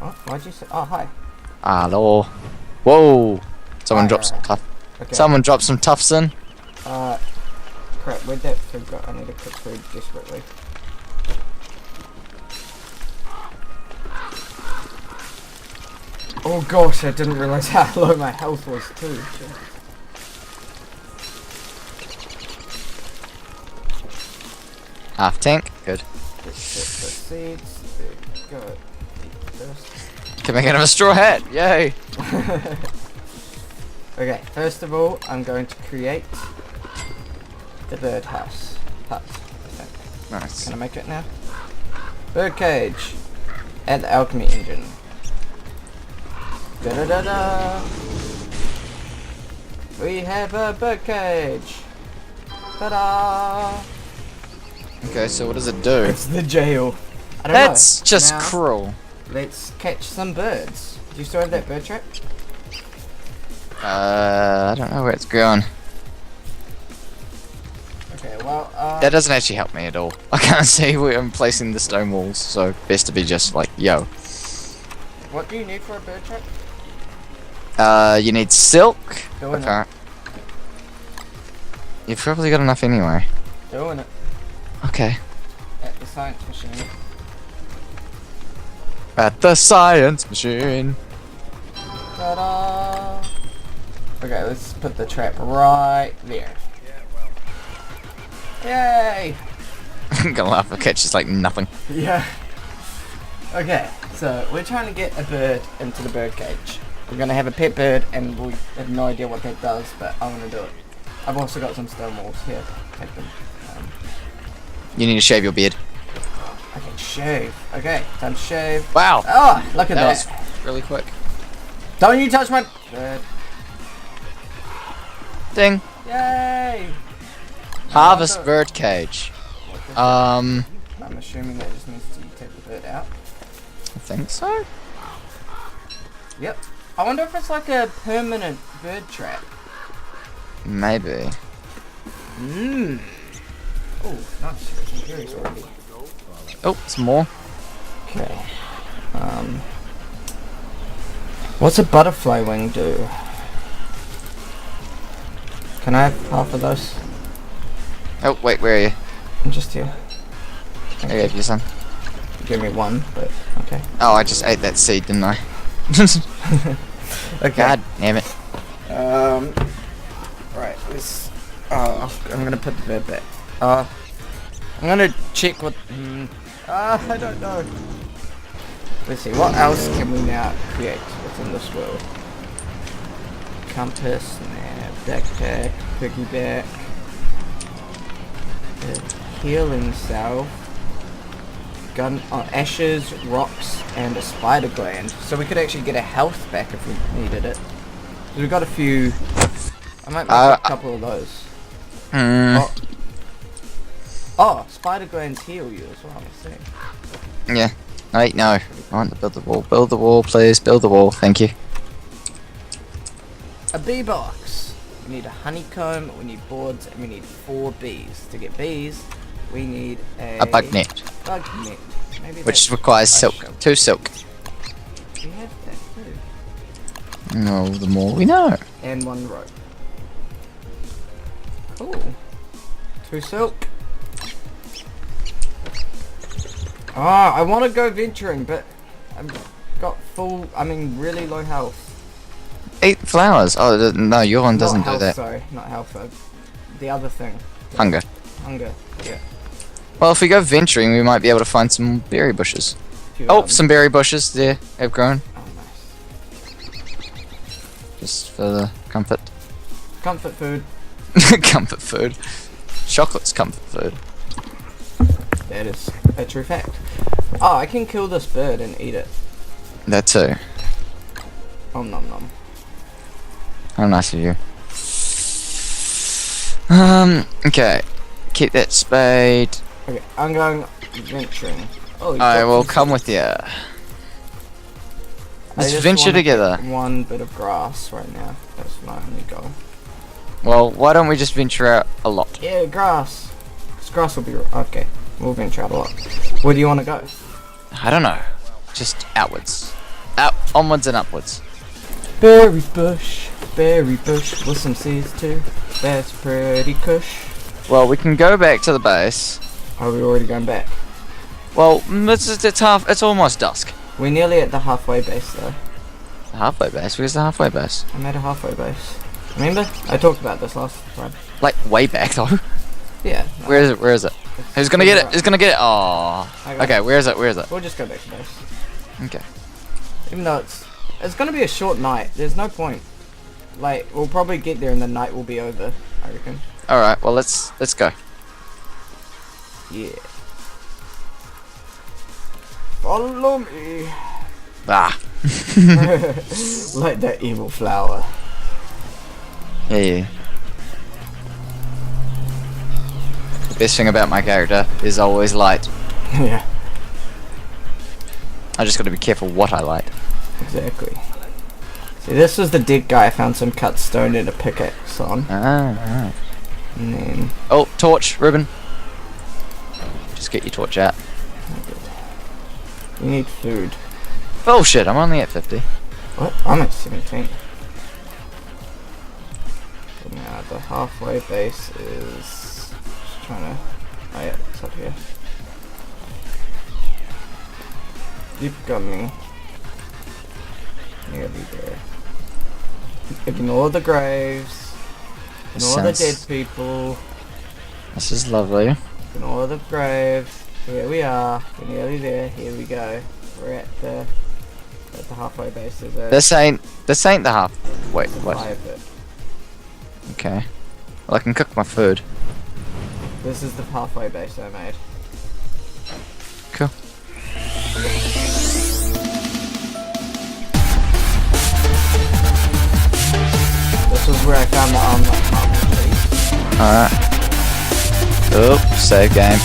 Oh, why'd you say? Oh, hi. Hello. Whoa. Someone dropped some Alright. tough. Okay. Someone dropped some toughs in. Crap, where'd that food go? I need to cook food desperately. Oh gosh, I didn't realise how low my health was too. Half tank. Good. Get the seeds. There we go. Eat this. Can make it a straw hat. Yay. Okay, first of all, I'm going to create the birdhouse. Hut, I think. Nice. Can I make it now? Birdcage. Add the alchemy engine. Da da da da. We have a birdcage. Ta-da! Okay, so what does it do? It's the jail. I don't That's know. just Now, cruel. let's catch some birds. Do you still have that bird trap? I don't know where it's going. Okay, well, That doesn't actually help me at all. I can't see where I'm placing the stone walls, so best to be just like, yo. what do you need for a bird trap? You need silk. Doing Okay. You've probably got enough anyway. it. Doing it. Okay. At the science machine. At the science machine. Ta-da! Okay, let's put the trap right there. Yay! I'm gonna laugh if it catches like nothing. Yeah. Okay, so we're trying to get a bird into the bird cage. We're gonna have a pet bird, and we have no idea what that does, but I'm gonna do it. I've also got some stone walls here. Take them. You need to shave your beard. I can shave. Okay, time to shave. Wow. Oh, look at That that. was really quick. Don't you touch my bird. Ding. Yay! Harvest bird cage. I'm assuming that just means to take the bird out. I think so. Yep. I wonder if it's like a permanent bird trap. Maybe. Mmm. Oh, nice. Got some berries already. Oh, some more. Okay. What's a butterfly wing do? Can I have half of those? Oh, wait, where are you? I'm just here. I gave you some. Give me one, but okay. Oh, I just ate that seed, didn't I? Okay. God damn it. Right. Let's. Oh, I'm gonna put the bird back. I'm gonna check what. I don't know. Let's see. What else can we now create within this world? Compass, backpack, piggyback, a healing salve, gun, ashes, rocks, and a spider gland. So we could actually get a health back if we needed it. So we've got a few. I might make a couple of those. Oh. Oh, spider glands heal you as well, I see. Yeah. Wait, no. I want to build the wall. Build the wall, please. Build the wall. Thank you. A bee box. We need a honeycomb, we need boards, and we need 4 bees. To get bees, we need A bug net. Bug net. Maybe Which that's requires I silk. shall- 2 silk. We have that too. No, the more we know. And 1 rope. Cool. 2 silk. Ah, I want to go venturing, but I've got really low health. Eat flowers. Oh, no, your one doesn't Not do health, that. Sorry, not health. The other thing. Hunger. Hunger. Yeah. Well, if we go venturing, we might be able to find some berry bushes. Few Oh, of them. some berry bushes there have grown. Oh, nice. Just for the comfort. Comfort food. Comfort food. Chocolate's comfort food. That is a true fact. Oh, I can kill this bird and eat it. That too. Om nom nom. How nice of you. Okay. Keep that spade. Okay, I'm going venturing. Oh, you've I got will some- come with you. I Let's just venture wanna together. get 1 bit of grass right now. That's my only goal. Well, why don't we just venture out a lot? Yeah, grass. 'Cause grass will be okay. We'll venture out a lot. Where do you want to go? I don't know. Just outwards. Out, onwards and upwards. Berry bush, with some seeds too. That's pretty kush. Well, we can go back to the base. Are we already going back? Well, it's almost dusk. We're nearly at the halfway base though. The halfway base? Where's the halfway base? I'm at a halfway base. Remember? I talked about this last time. Like, way back though. Yeah. Where is it? Where is it? Who's gonna get it? Who's gonna get it? Oh. I got Okay, it. where is it? Where is it? We'll just go back to base. Okay. Even though it's gonna be a short night. There's no point. Like, we'll probably get there and the night will be over, I reckon. Alright, well let's go. Yeah. Follow me. Ah. Like that evil flower. Yeah. The best thing about my character is always light. Yeah, I just gotta be careful what I light. exactly. See, this was the dead guy I found some cut stone and a pickaxe on. Ah. And then... Oh, torch, Ruben. Just get your torch out. You need food. Oh shit, I'm only at 50. What? I'm at 17. So now the halfway base is... Just trying to... Oh yeah, it's up here. Keep coming. Nearly there. Ignore the graves. Ignore the dead people. This is lovely. Ignore the graves. Here we are. We're nearly there. Here we go. We're at the halfway base. There's a This ain't the half. Wait, what? fire pit. Okay. Well, I can cook my food. This is the halfway base I made. Cool. This was where I found the armor trees. Alright. Oh, save game.